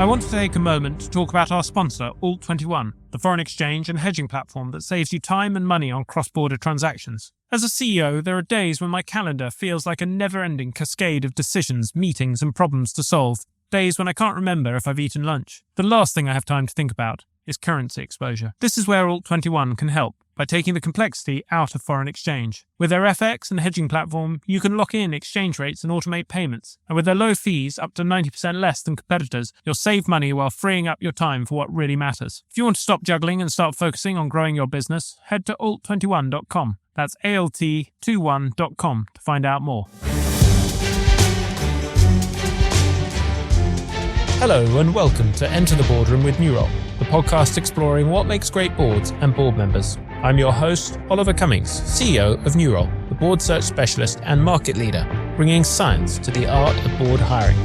I want to take a moment to talk about our sponsor, Alt21, the foreign exchange and hedging platform that saves you time and money on cross-border transactions. As a CEO, there are days when my calendar feels like a never-ending cascade of decisions, meetings, and problems to solve. Days when I can't remember if I've eaten lunch. The last thing I have time to think about is currency exposure. This is where Alt21 can help by taking the complexity out of foreign exchange. With their FX and hedging platform, you can lock in exchange rates and automate payments. And with their low fees, up to 90% less than competitors, you'll save money while freeing up your time for what really matters. If you want to stop juggling and start focusing on growing your business, head to alt21.com. That's alt21.com to find out more. Hello and welcome to Enter the Boardroom with Newroll, the podcast exploring what makes great boards and board members. I'm your host, Oliver Cummings, CEO of Newroll, the board search specialist and market leader, bringing science to the art of board hiring.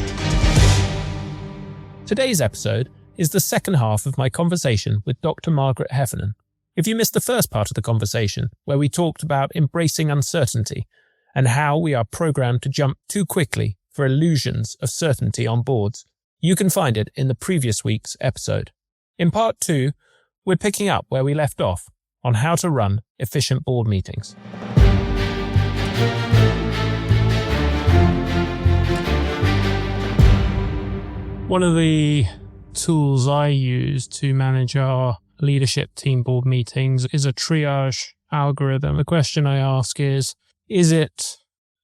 Today's episode is the second half of my conversation with Dr. Margaret Heffernan. If you missed the first part of the conversation, where we talked about embracing uncertainty and how we are programmed to jump too quickly for illusions of certainty on boards, you can find it in the previous week's episode. In part 2, we're picking up where we left off on how to run efficient board meetings. One of the tools I use to manage our leadership team board meetings is a triage algorithm. The question I ask is it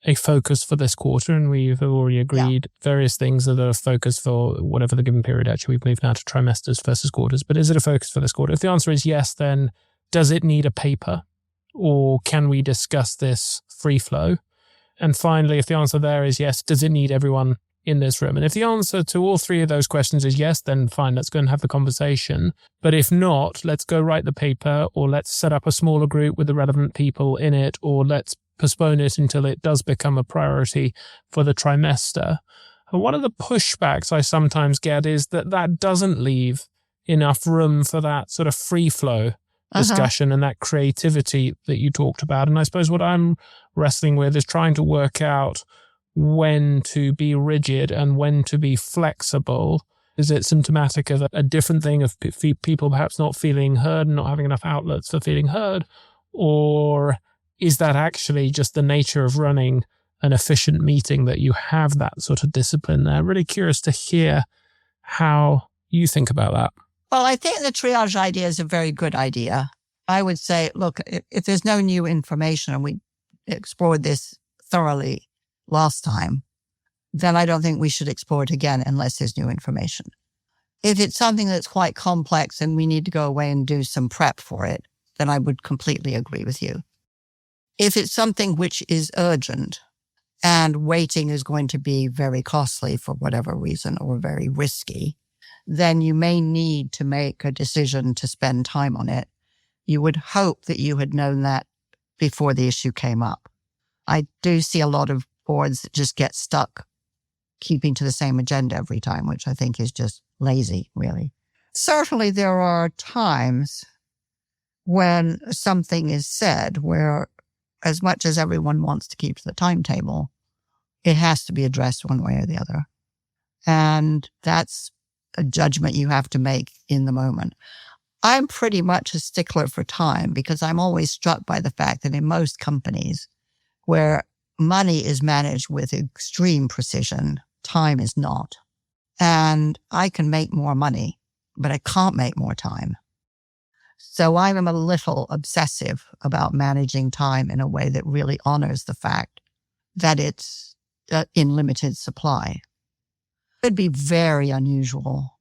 a focus for this quarter? And we've already agreed various things that are a focus for whatever the given period. Actually, we've moved now to trimesters versus quarters. But is it a focus for this quarter? If the answer is yes, then does it need a paper? Or can we discuss this free flow? And finally, if the answer there is yes, does it need everyone in this room? And if the answer to all three of those questions is yes, then fine, let's go and have the conversation. But if not, let's go write the paper, or let's set up a smaller group with the relevant people in it, or let's postpone it until it does become a priority for the trimester. And one of the pushbacks I sometimes get is that doesn't leave enough room for that sort of free flow discussion and that creativity that you talked about. And I suppose what I'm wrestling with is trying to work out when to be rigid and when to be flexible. Is it symptomatic of a different thing of people perhaps not feeling heard and not having enough outlets for feeling heard? Or is that actually just the nature of running an efficient meeting that you have that sort of discipline there? I'm really curious to hear how you think about that. Well, I think the triage idea is a very good idea. I would say, look, if there's no new information, and we explored this thoroughly last time, then I don't think we should explore it again unless there's new information. If it's something that's quite complex and we need to go away and do some prep for it, then I would completely agree with you. If it's something which is urgent and waiting is going to be very costly for whatever reason or very risky, then you may need to make a decision to spend time on it. You would hope that you had known that before the issue came up. I do see a lot of boards that just get stuck keeping to the same agenda every time, which I think is just lazy, really. Certainly there are times when something is said where, as much as everyone wants to keep to the timetable, it has to be addressed one way or the other. And that's a judgment you have to make in the moment. I'm pretty much a stickler for time because I'm always struck by the fact that in most companies where money is managed with extreme precision, time is not. And I can make more money, but I can't make more time. So I'm a little obsessive about managing time in a way that really honors the fact that it's in limited supply. It'd be very unusual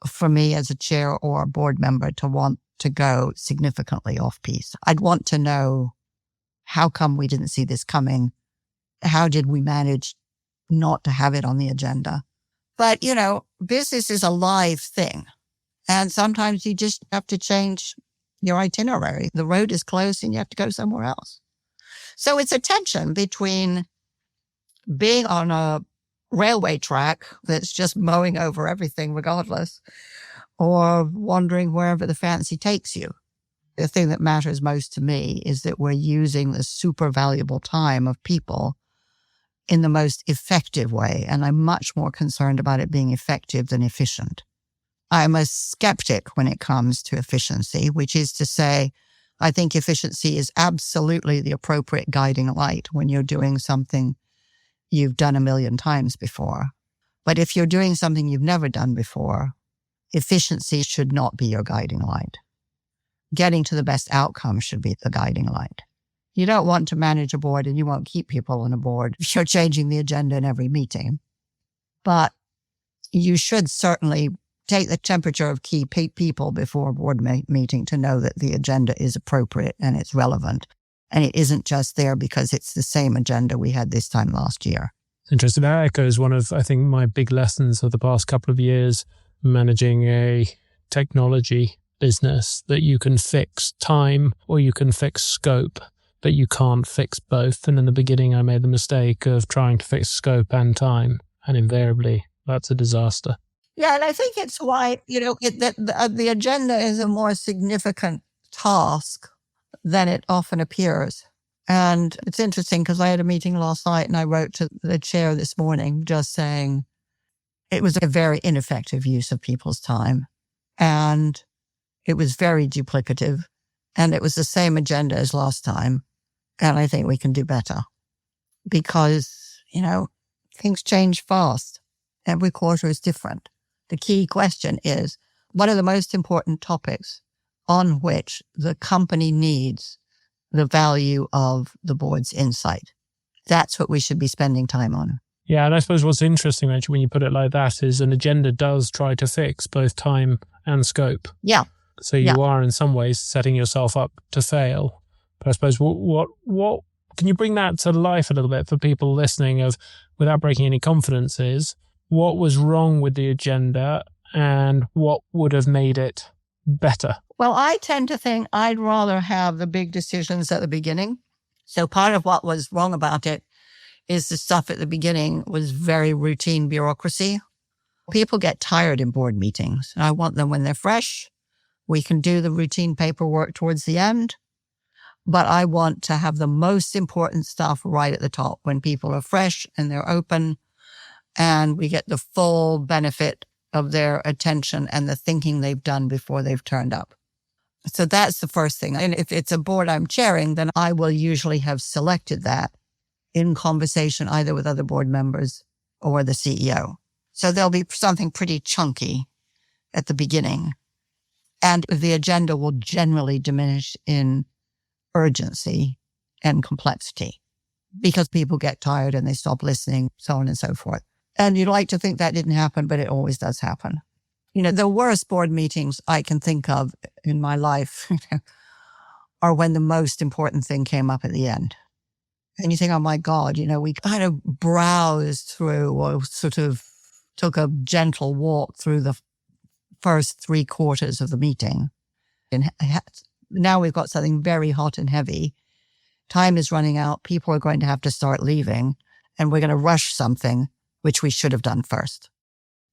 for me as a chair or a board member to want to go significantly off-piece. I'd want to know, how come we didn't see this coming? How did we manage not to have it on the agenda? But, business is a live thing. And sometimes you just have to change your itinerary. The road is closed and you have to go somewhere else. So it's a tension between being on a railway track that's just mowing over everything regardless, or wandering wherever the fancy takes you. The thing that matters most to me is that we're using the super valuable time of people in the most effective way. And I'm much more concerned about it being effective than efficient. I'm a skeptic when it comes to efficiency, which is to say, I think efficiency is absolutely the appropriate guiding light when you're doing something you've done a million times before. But if you're doing something you've never done before, efficiency should not be your guiding light. Getting to the best outcome should be the guiding light. You don't want to manage a board and you won't keep people on a board if you're changing the agenda in every meeting. But you should certainly take the temperature of key people before a board meeting to know that the agenda is appropriate and it's relevant. And it isn't just there because it's the same agenda we had this time last year. Interesting. That echoes one of, I think, my big lessons of the past couple of years managing a technology business, that you can fix time or you can fix scope, but you can't fix both. And in the beginning, I made the mistake of trying to fix scope and time. And invariably, that's a disaster. Yeah, and I think it's why, the agenda is a more significant task than it often appears. And it's interesting because I had a meeting last night and I wrote to the chair this morning just saying it was a very ineffective use of people's time. And it was very duplicative. And it was the same agenda as last time. And I think we can do better because, things change fast. Every quarter is different. The key question is, what are the most important topics on which the company needs the value of the board's insight? That's what we should be spending time on. Yeah, and I suppose what's interesting, actually, when you put it like that, is an agenda does try to fix both time and scope. Yeah. So you are in some ways setting yourself up to fail. But I suppose what can you bring that to life a little bit for people listening of, without breaking any confidences, what was wrong with the agenda and what would have made it better? Well, I tend to think I'd rather have the big decisions at the beginning. So part of what was wrong about it is the stuff at the beginning was very routine bureaucracy. People get tired in board meetings. And I want them when they're fresh. We can do the routine paperwork towards the end. But I want to have the most important stuff right at the top when people are fresh and they're open and we get the full benefit of their attention and the thinking they've done before they've turned up. So that's the first thing. And if it's a board I'm chairing, then I will usually have selected that in conversation either with other board members or the CEO. So there'll be something pretty chunky at the beginning. And the agenda will generally diminish in urgency and complexity because people get tired and they stop listening, so on and so forth. And you'd like to think that didn't happen, but it always does happen. The worst board meetings I can think of in my life are when the most important thing came up at the end. And you think, oh my God, we kind of browsed through or sort of took a gentle walk through the first 3/4 of the meeting. And now we've got something very hot and heavy. Time is running out. People are going to have to start leaving and we're going to rush something which we should have done first.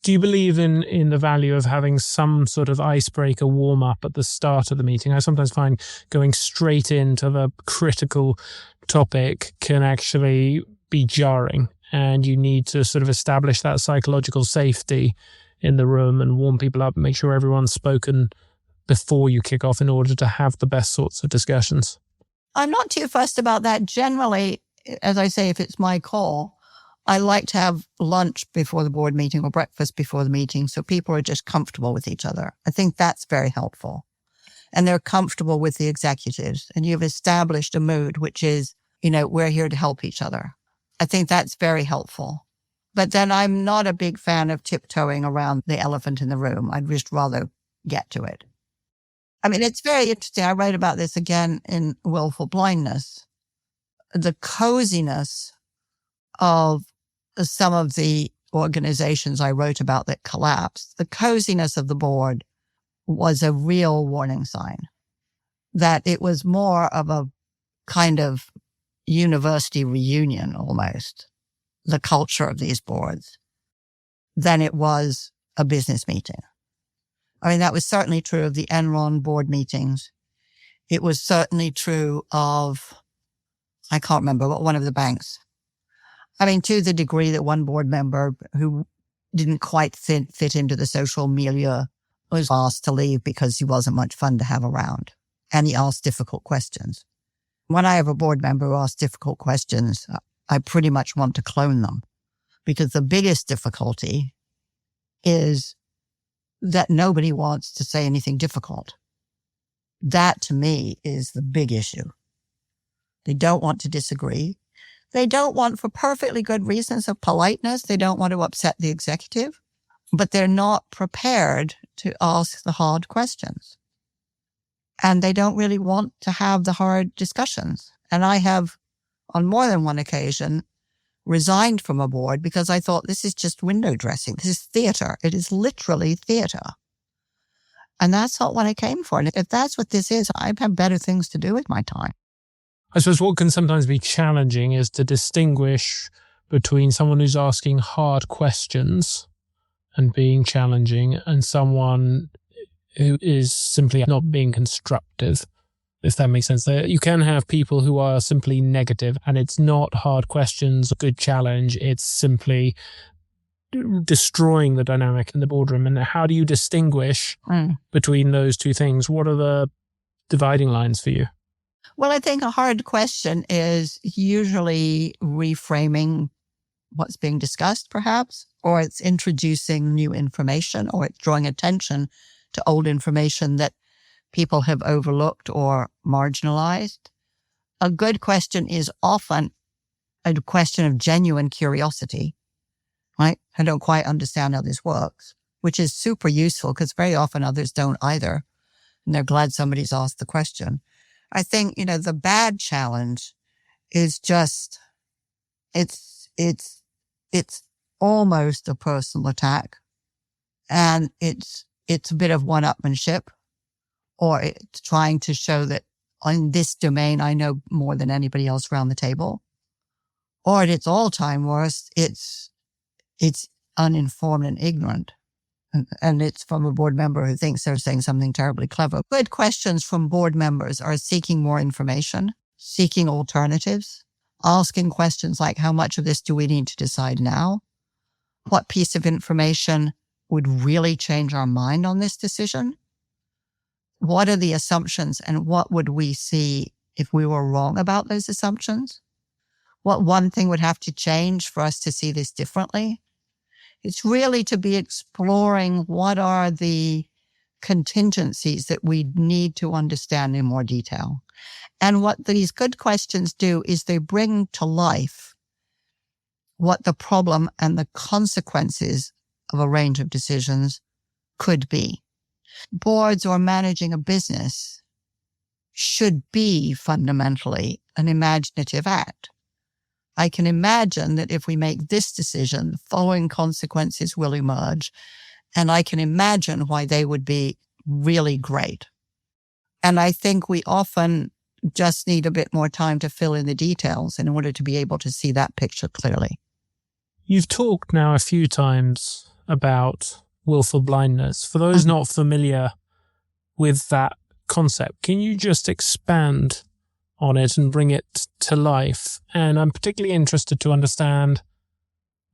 Do you believe in the value of having some sort of icebreaker warm-up at the start of the meeting? I sometimes find going straight into the critical topic can actually be jarring, and you need to sort of establish that psychological safety in the room and warm people up and make sure everyone's spoken before you kick off in order to have the best sorts of discussions. I'm not too fussed about that. Generally, as I say, if it's my call, I like to have lunch before the board meeting or breakfast before the meeting so people are just comfortable with each other. I think that's very helpful. And they're comfortable with the executives. And you've established a mood, which is, we're here to help each other. I think that's very helpful. But then I'm not a big fan of tiptoeing around the elephant in the room. I'd just rather get to it. I mean, it's very interesting. I write about this again in Wilful Blindness. The coziness of some of the organizations I wrote about that collapsed, the coziness of the board was a real warning sign that it was more of a kind of university reunion almost, the culture of these boards, than it was a business meeting. I mean, that was certainly true of the Enron board meetings. It was certainly true of, I can't remember, but one of the banks. I mean, to the degree that one board member who didn't quite fit into the social milieu was asked to leave because he wasn't much fun to have around. And he asked difficult questions. When I have a board member who asks difficult questions, I pretty much want to clone them, because the biggest difficulty is that nobody wants to say anything difficult. That, to me, is the big issue. They don't want to disagree. They don't want, for perfectly good reasons of politeness, they don't want to upset the executive, but they're not prepared to ask the hard questions. And they don't really want to have the hard discussions. And I have, on more than one occasion, resigned from a board because I thought, this is just window dressing. This is theater. It is literally theater. And that's not what I came for. And if that's what this is, I have better things to do with my time. I suppose what can sometimes be challenging is to distinguish between someone who's asking hard questions and being challenging and someone who is simply not being constructive, if that makes sense. You can have people who are simply negative, and it's not hard questions, a good challenge. It's simply destroying the dynamic in the boardroom. And how do you distinguish between those two things? What are the dividing lines for you? Well, I think a hard question is usually reframing what's being discussed, perhaps, or it's introducing new information, or it's drawing attention to old information that people have overlooked or marginalized. A good question is often a question of genuine curiosity, right? I don't quite understand how this works, which is super useful because very often others don't either. And they're glad somebody's asked the question. I think, the bad challenge is just, it's almost a personal attack. And it's a bit of one-upmanship, or it's trying to show that in this domain, I know more than anybody else around the table. Or at its all-time worst, it's uninformed and ignorant. And it's from a board member who thinks they're saying something terribly clever. Good questions from board members are seeking more information, seeking alternatives, asking questions like, how much of this do we need to decide now? What piece of information would really change our mind on this decision? What are the assumptions, and what would we see if we were wrong about those assumptions? What one thing would have to change for us to see this differently? It's really to be exploring what are the contingencies that we need to understand in more detail. And what these good questions do is they bring to life what the problem and the consequences of a range of decisions could be. Boards or managing a business should be fundamentally an imaginative act. I can imagine that if we make this decision, the following consequences will emerge, and I can imagine why they would be really great. And I think we often just need a bit more time to fill in the details in order to be able to see that picture clearly. You've talked now a few times about willful blindness. For those not familiar with that concept, can you just expand on it and bring it to life? And I'm particularly interested to understand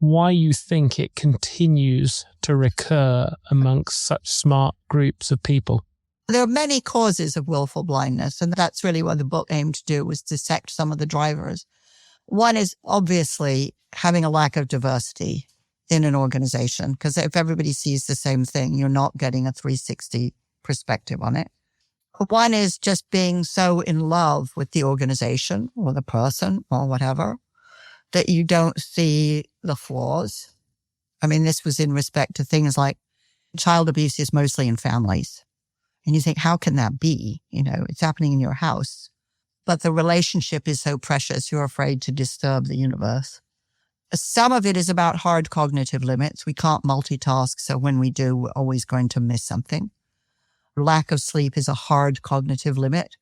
why you think it continues to recur amongst such smart groups of people. There are many causes of willful blindness, and that's really what the book aimed to do, was dissect some of the drivers. One is obviously having a lack of diversity in an organization, because if everybody sees the same thing, you're not getting a 360 perspective on it. One is just being so in love with the organization or the person or whatever that you don't see the flaws. I mean, this was in respect to things like child abuse is mostly in families. And you think, how can that be? It's happening in your house. But the relationship is so precious, you're afraid to disturb the universe. Some of it is about hard cognitive limits. We can't multitask, so when we do, we're always going to miss something. Lack of sleep is a hard cognitive limit.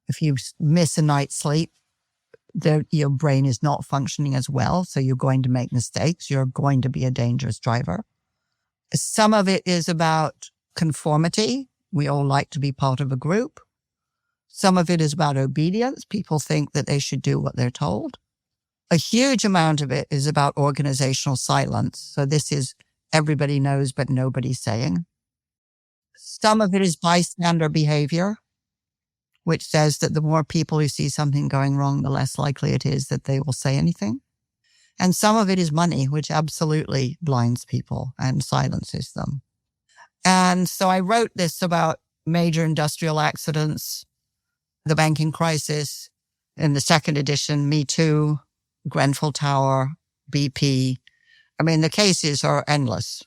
If you miss a night's sleep, your brain is not functioning as well, so you're going to make mistakes. You're going to be a dangerous driver. Some of it is about conformity. We all like to be part of a group. Some of it is about obedience. People think that they should do what they're told. A huge amount of it is about organizational silence. So this is everybody knows, but nobody's saying. Some of it is bystander behavior, which says that the more people who see something going wrong, the less likely it is that they will say anything. And some of it is money, which absolutely blinds people and silences them. And so I wrote this about major industrial accidents, the banking crisis, in the second edition, Me Too, Grenfell Tower, BP. I mean, the cases are endless.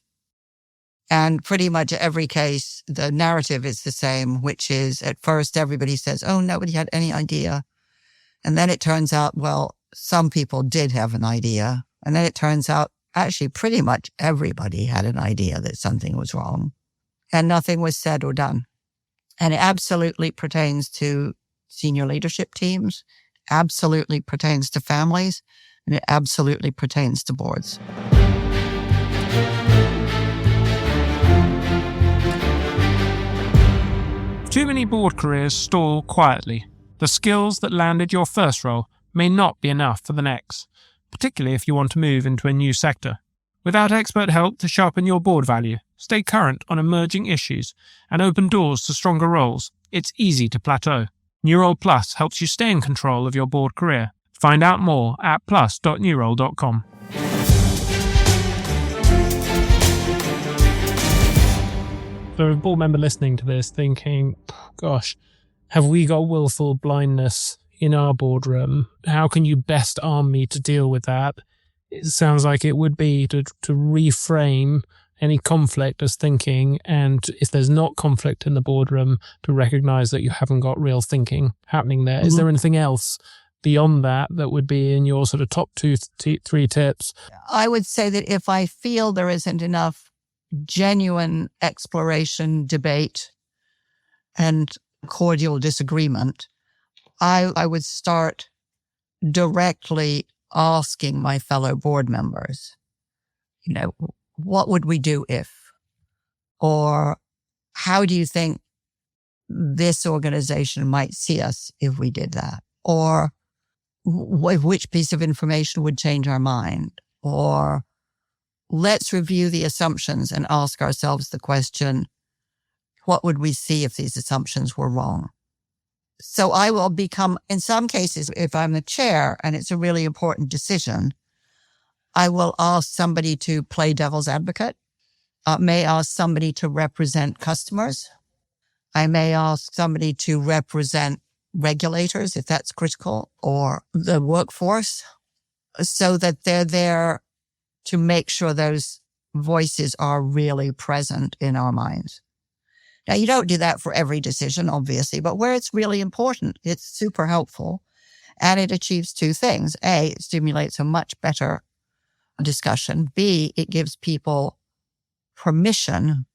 And pretty much every case, the narrative is the same, which is at first everybody says, oh, nobody had any idea. And then it turns out, well, some people did have an idea. And then it turns out actually pretty much everybody had an idea that something was wrong and nothing was said or done. And it absolutely pertains to senior leadership teams, absolutely pertains to families, and it absolutely pertains to boards. Too many board careers stall quietly. The skills that landed your first role may not be enough for the next, particularly if you want to move into a new sector. Without expert help to sharpen your board value, stay current on emerging issues, and open doors to stronger roles, it's easy to plateau. Newroll Plus helps you stay in control of your board career. Find out more at plus.newroll.com. For a board member listening to this thinking, gosh, have we got willful blindness in our boardroom? How can you best arm me to deal with that? It sounds like it would be to reframe any conflict as thinking, and if there's not conflict in the boardroom, to recognize that you haven't got real thinking happening there. Mm-hmm. Is there anything else beyond that that would be in your sort of top three tips? I would say that if I feel there isn't enough genuine exploration, debate, and cordial disagreement, I would start directly asking my fellow board members, what would we do if? Or how do you think this organization might see us if we did that? Or which piece of information would change our mind? Or let's review the assumptions and ask ourselves the question, what would we see if these assumptions were wrong? So I will become, in some cases, if I'm the chair and it's a really important decision, I will ask somebody to play devil's advocate. May ask somebody to represent customers. I may ask somebody to represent regulators, if that's critical, or the workforce, so that they're there to make sure those voices are really present in our minds. Now, you don't do that for every decision, obviously, but where it's really important, it's super helpful. And it achieves two things. A, it stimulates a much better discussion. B, it gives people permission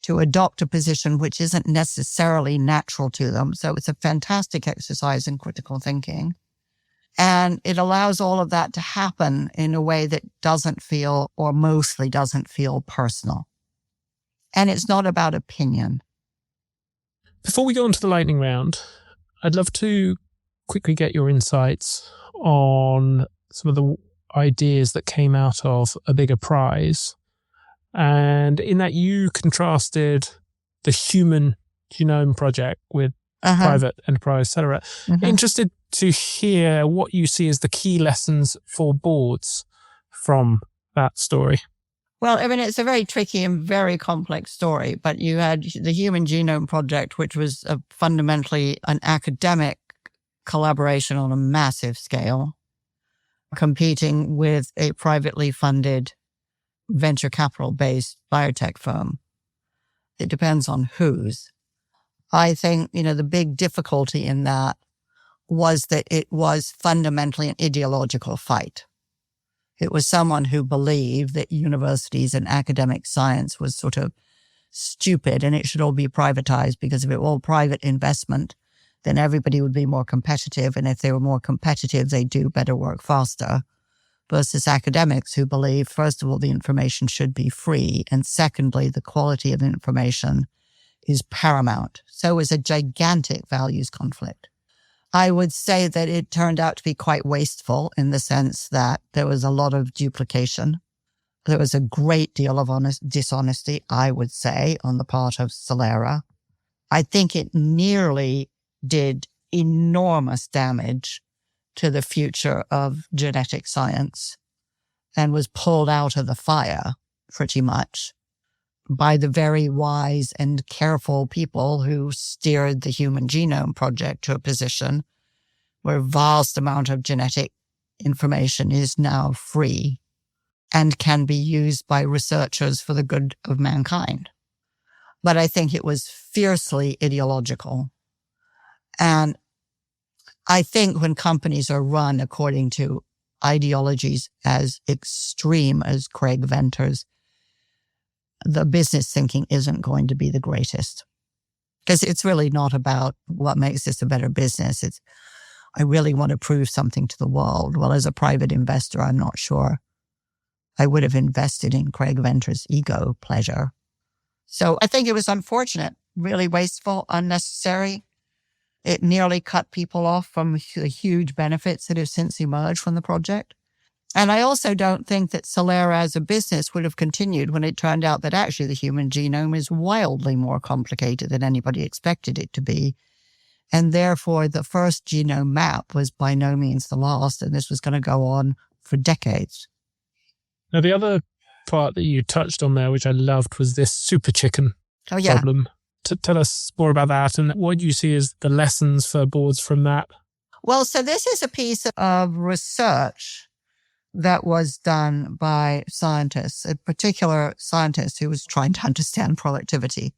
to adopt a position which isn't necessarily natural to them. So it's a fantastic exercise in critical thinking. And it allows all of that to happen in a way that doesn't feel, or mostly doesn't feel, personal. And it's not about opinion. Before we go on to the lightning round, I'd love to quickly get your insights on some of the ideas that came out of A Bigger Prize. And in that you contrasted the Human Genome Project with private enterprise, etc. Interested to hear what you see as the key lessons for boards from that story. Well, I mean, it's a very tricky and very complex story, but you had the Human Genome Project, which was fundamentally an academic collaboration on a massive scale, competing with a privately funded venture capital-based biotech firm. It depends on whose. I think, the big difficulty in that was that it was fundamentally an ideological fight. It was someone who believed that universities and academic science was sort of stupid and it should all be privatized, because if it were all private investment, then everybody would be more competitive. And if they were more competitive, they'd do better work faster. Versus academics who believe, first of all, the information should be free. And secondly, the quality of information is paramount. So it was a gigantic values conflict. I would say that it turned out to be quite wasteful in the sense that there was a lot of duplication. There was a great deal of dishonesty, I would say, on the part of Celera. I think it nearly did enormous damage to the future of genetic science and was pulled out of the fire pretty much by the very wise and careful people who steered the Human Genome Project to a position where a vast amount of genetic information is now free and can be used by researchers for the good of mankind. But I think it was fiercely ideological. And I think when companies are run according to ideologies as extreme as Craig Venter's, the business thinking isn't going to be the greatest. Because it's really not about what makes this a better business. It's, I really want to prove something to the world. Well, as a private investor, I'm not sure I would have invested in Craig Venter's ego pleasure. So I think it was unfortunate, really wasteful, unnecessary. It nearly cut people off from the huge benefits that have since emerged from the project. And I also don't think that Celera as a business would have continued when it turned out that actually the human genome is wildly more complicated than anybody expected it to be. And therefore, the first genome map was by no means the last, and this was going to go on for decades. Now, the other part that you touched on there, which I loved, was this super chicken problem. Tell us more about that and what you see as the lessons for boards from that. Well, so this is a piece of research that was done by scientists, a particular scientist who was trying to understand productivity.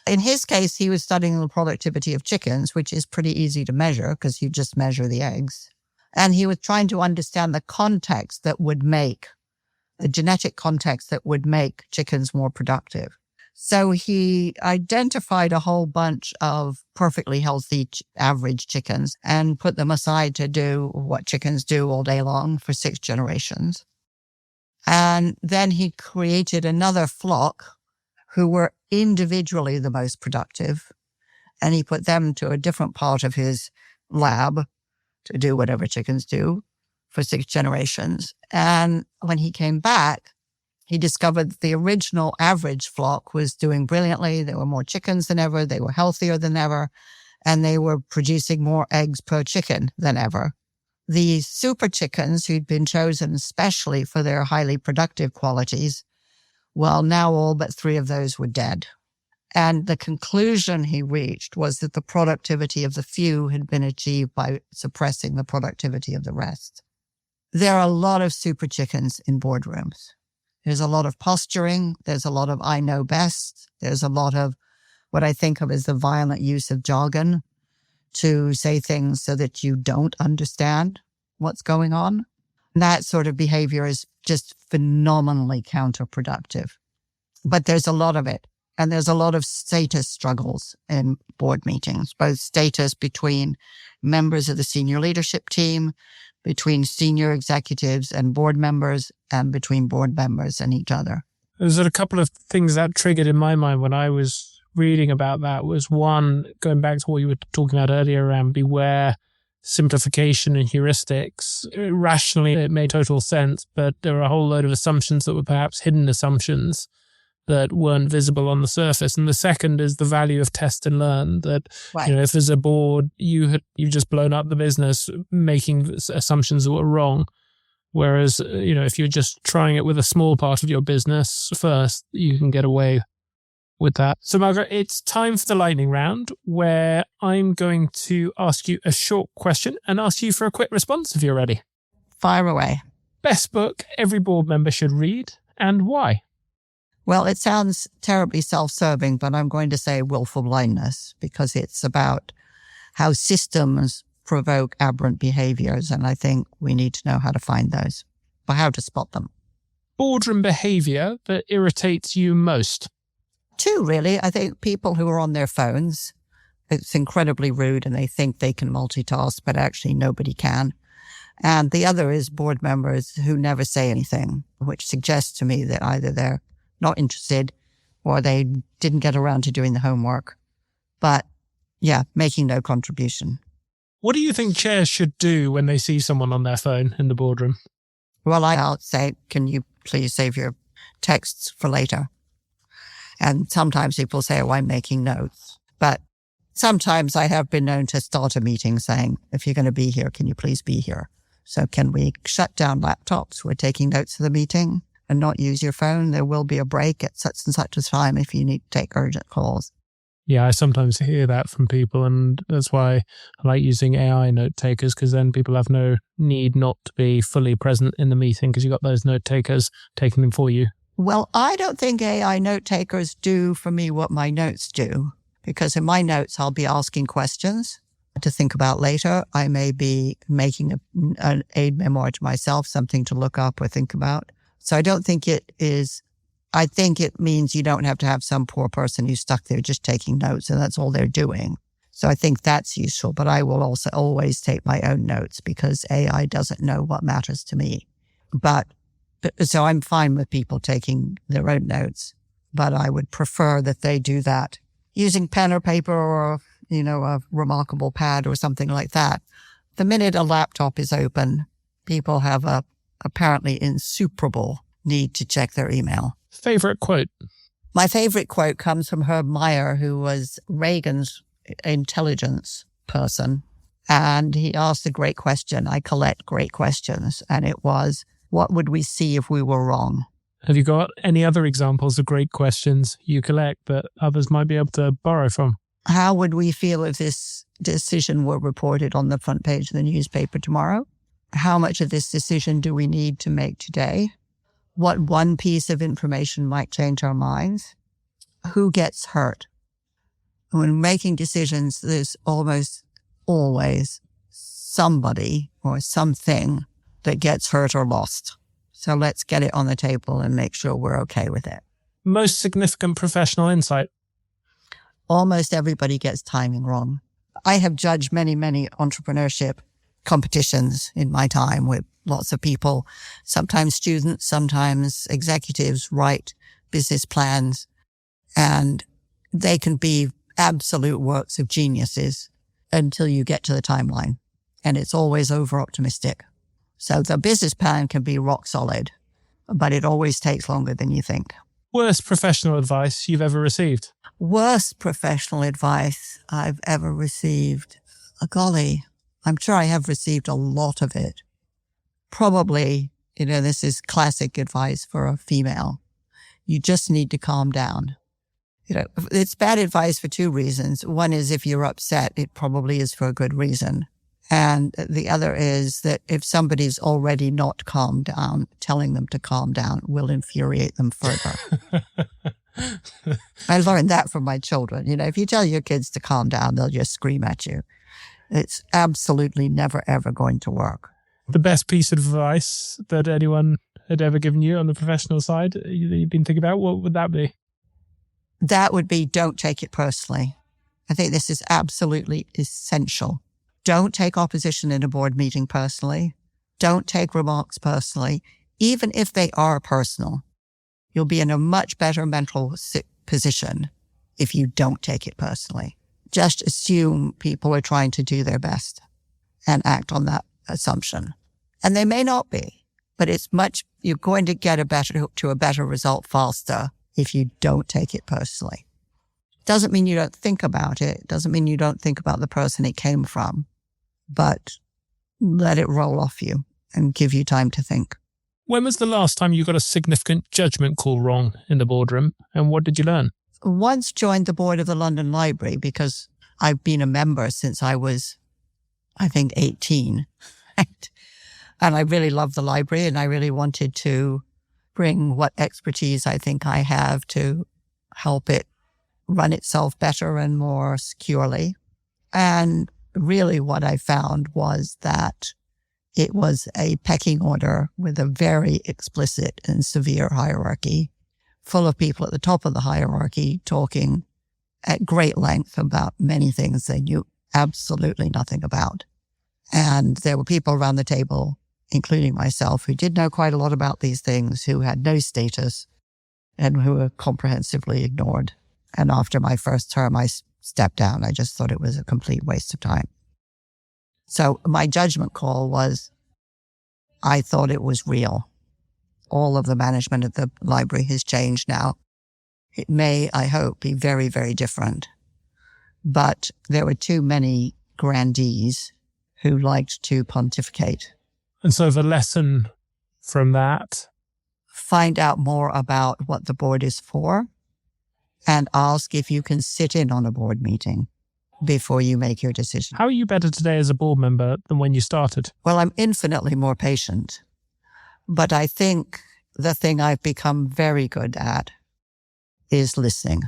In his case, he was studying the productivity of chickens, which is pretty easy to measure because you just measure the eggs. And he was trying to understand the context that would make, the genetic context that would make chickens more productive. So he identified a whole bunch of perfectly healthy average chickens and put them aside to do what chickens do all day long for 6 generations. And then he created another flock who were individually the most productive. And he put them to a different part of his lab to do whatever chickens do for 6 generations. And when he came back, he discovered that the original average flock was doing brilliantly. There were more chickens than ever. They were healthier than ever. And they were producing more eggs per chicken than ever. The super chickens who'd been chosen especially for their highly productive qualities, well, now all but 3 of those were dead. And the conclusion he reached was that the productivity of the few had been achieved by suppressing the productivity of the rest. There are a lot of super chickens in boardrooms. There's a lot of posturing. There's a lot of I know best. There's a lot of what I think of as the violent use of jargon to say things so that you don't understand what's going on. And that sort of behavior is just phenomenally counterproductive. But there's a lot of it. And there's a lot of status struggles in board meetings, both status between members of the senior leadership team, between senior executives and board members, and between board members and each other. There's a couple of things that triggered in my mind when I was reading about that. Was one, going back to what you were talking about earlier around beware simplification and heuristics. Rationally, it made total sense, but there were a whole load of assumptions that were perhaps hidden assumptions that weren't visible on the surface. And the second is the value of test and learn, that, right. If as a board, you've just blown up the business making assumptions that were wrong. Whereas, if you're just trying it with a small part of your business first, you can get away with that. So Margaret, it's time for the lightning round, where I'm going to ask you a short question and ask you for a quick response if you're ready. Fire away. Best book every board member should read, and why? Well, it sounds terribly self-serving, but I'm going to say Wilful Blindness, because it's about how systems provoke aberrant behaviors, and I think we need to know how to find those, or how to spot them. Boardroom behavior that irritates you most? 2, really. I think people who are on their phones, it's incredibly rude and they think they can multitask, but actually nobody can. And the other is board members who never say anything, which suggests to me that either they're not interested or they didn't get around to doing the homework. But yeah, making no contribution. What do you think chairs should do when they see someone on their phone in the boardroom? Well, I'll say, can you please save your texts for later? And sometimes people say, oh, I'm making notes. But sometimes I have been known to start a meeting saying, if you're going to be here, can you please be here? So can we shut down laptops? We're taking notes of the meeting and not use your phone. There will be a break at such and such a time if you need to take urgent calls. Yeah, I sometimes hear that from people, and that's why I like using AI note takers, because then people have no need not to be fully present in the meeting because you've got those note takers taking them for you. Well, I don't think AI note takers do for me what my notes do, because in my notes, I'll be asking questions to think about later. I may be making an aid memoir to myself, something to look up or think about. So I don't think it is, I think it means you don't have to have some poor person who's stuck there just taking notes and that's all they're doing. So I think that's useful, but I will also always take my own notes because AI doesn't know what matters to me. So I'm fine with people taking their own notes, but I would prefer that they do that using pen or paper or, a remarkable pad or something like that. The minute a laptop is open, people have a apparently insuperable need to check their email. Favorite quote? My favorite quote comes from Herb Meyer, who was Reagan's intelligence person. And he asked a great question. I collect great questions. And it was, what would we see if we were wrong? Have you got any other examples of great questions you collect that others might be able to borrow from? How would we feel if this decision were reported on the front page of the newspaper tomorrow? How much of this decision do we need to make today? What one piece of information might change our minds? Who gets hurt? When making decisions, there's almost always somebody or something that gets hurt or lost. So let's get it on the table and make sure we're okay with it. Most significant professional insight? Almost everybody gets timing wrong. I have judged many, many entrepreneurship competitions in my time with lots of people, sometimes students, sometimes executives write business plans, and they can be absolute works of geniuses until you get to the timeline. And it's always over-optimistic. So the business plan can be rock solid, but it always takes longer than you think. Worst professional advice you've ever received? Worst professional advice I've ever received. Golly, I'm sure I have received a lot of it. Probably, this is classic advice for a female. You just need to calm down. It's bad advice for two reasons. One is if you're upset, it probably is for a good reason. And the other is that if somebody's already not calmed down, telling them to calm down will infuriate them further. I learned that from my children. If you tell your kids to calm down, they'll just scream at you. It's absolutely never, ever going to work. The best piece of advice that anyone had ever given you on the professional side that you've been thinking about, what would that be? That would be, don't take it personally. I think this is absolutely essential. Don't take opposition in a board meeting personally. Don't take remarks personally, even if they are personal. You'll be in a much better mental position if you don't take it personally. Just assume people are trying to do their best and act on that assumption. And they may not be, but you're going to get to a better result faster if you don't take it personally. Doesn't mean you don't think about it. Doesn't mean you don't think about the person it came from, but let it roll off you and give you time to think. When was the last time you got a significant judgment call wrong in the boardroom, and what did you learn? Once joined the board of the London Library because I've been a member since I was, I think, 18. And I really love the library and I really wanted to bring what expertise I think I have to help it run itself better and more securely. And really what I found was that it was a pecking order with a very explicit and severe hierarchy, full of people at the top of the hierarchy talking at great length about many things they knew absolutely nothing about. And there were people around the table, including myself, who did know quite a lot about these things, who had no status and who were comprehensively ignored. And after my first term, I stepped down. I just thought it was a complete waste of time. So my judgment call was, I thought it was real. All of the management of the library has changed now. It may, I hope, be very, very different. But there were too many grandees who liked to pontificate. And so the lesson from that? Find out more about what the board is for and ask if you can sit in on a board meeting before you make your decision. How are you better today as a board member than when you started? Well, I'm infinitely more patient. But I think the thing I've become very good at is listening.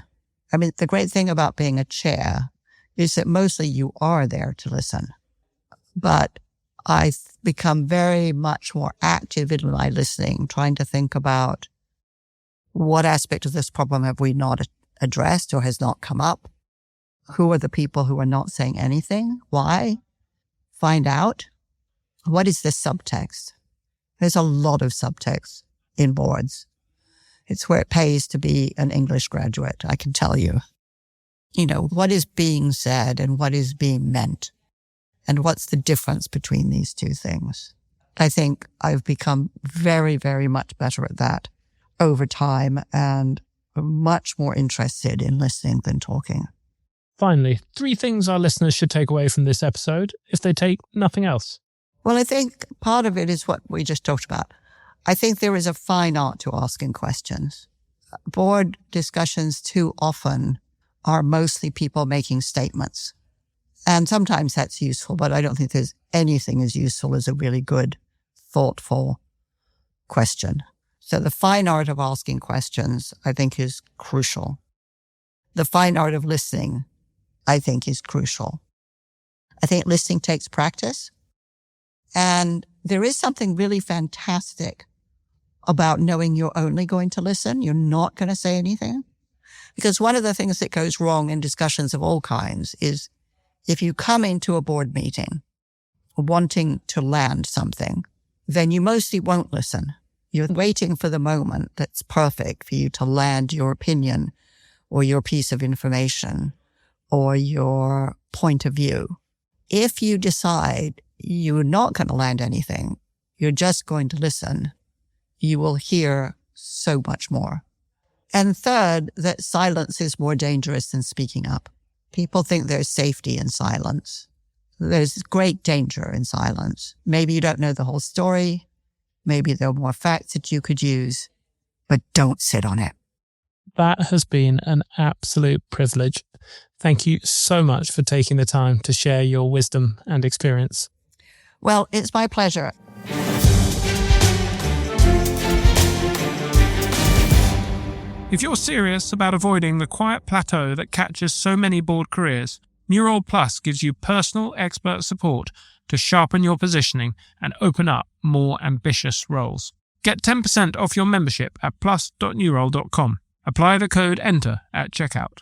I mean, the great thing about being a chair is that mostly you are there to listen. But I've become very much more active in my listening, trying to think about what aspect of this problem have we not addressed or has not come up? Who are the people who are not saying anything? Why? Find out. What is this subtext? There's a lot of subtext in boards. It's where it pays to be an English graduate, I can tell you. You know, what is being said and what is being meant? And what's the difference between these two things? I think I've become very, very much better at that over time and much more interested in listening than talking. Finally, 3 things our listeners should take away from this episode if they take nothing else. Well, I think part of it is what we just talked about. I think there is a fine art to asking questions. Board discussions too often are mostly people making statements. And sometimes that's useful, but I don't think there's anything as useful as a really good, thoughtful question. So the fine art of asking questions, I think, is crucial. The fine art of listening, I think, is crucial. I think listening takes practice. And there is something really fantastic about knowing you're only going to listen. You're not going to say anything. Because one of the things that goes wrong in discussions of all kinds is if you come into a board meeting wanting to land something, then you mostly won't listen. You're waiting for the moment that's perfect for you to land your opinion or your piece of information or your point of view. If you decide you're not going to land anything, you're just going to listen, you will hear so much more. And third, that silence is more dangerous than speaking up. People think there's safety in silence. There's great danger in silence. Maybe you don't know the whole story. Maybe there are more facts that you could use, but don't sit on it. That has been an absolute privilege. Thank you so much for taking the time to share your wisdom and experience. Well, it's my pleasure. If you're serious about avoiding the quiet plateau that catches so many board careers, Neural Plus gives you personal expert support to sharpen your positioning and open up more ambitious roles. Get 10% off your membership at plus.neural.com. Apply the code ENTER at checkout.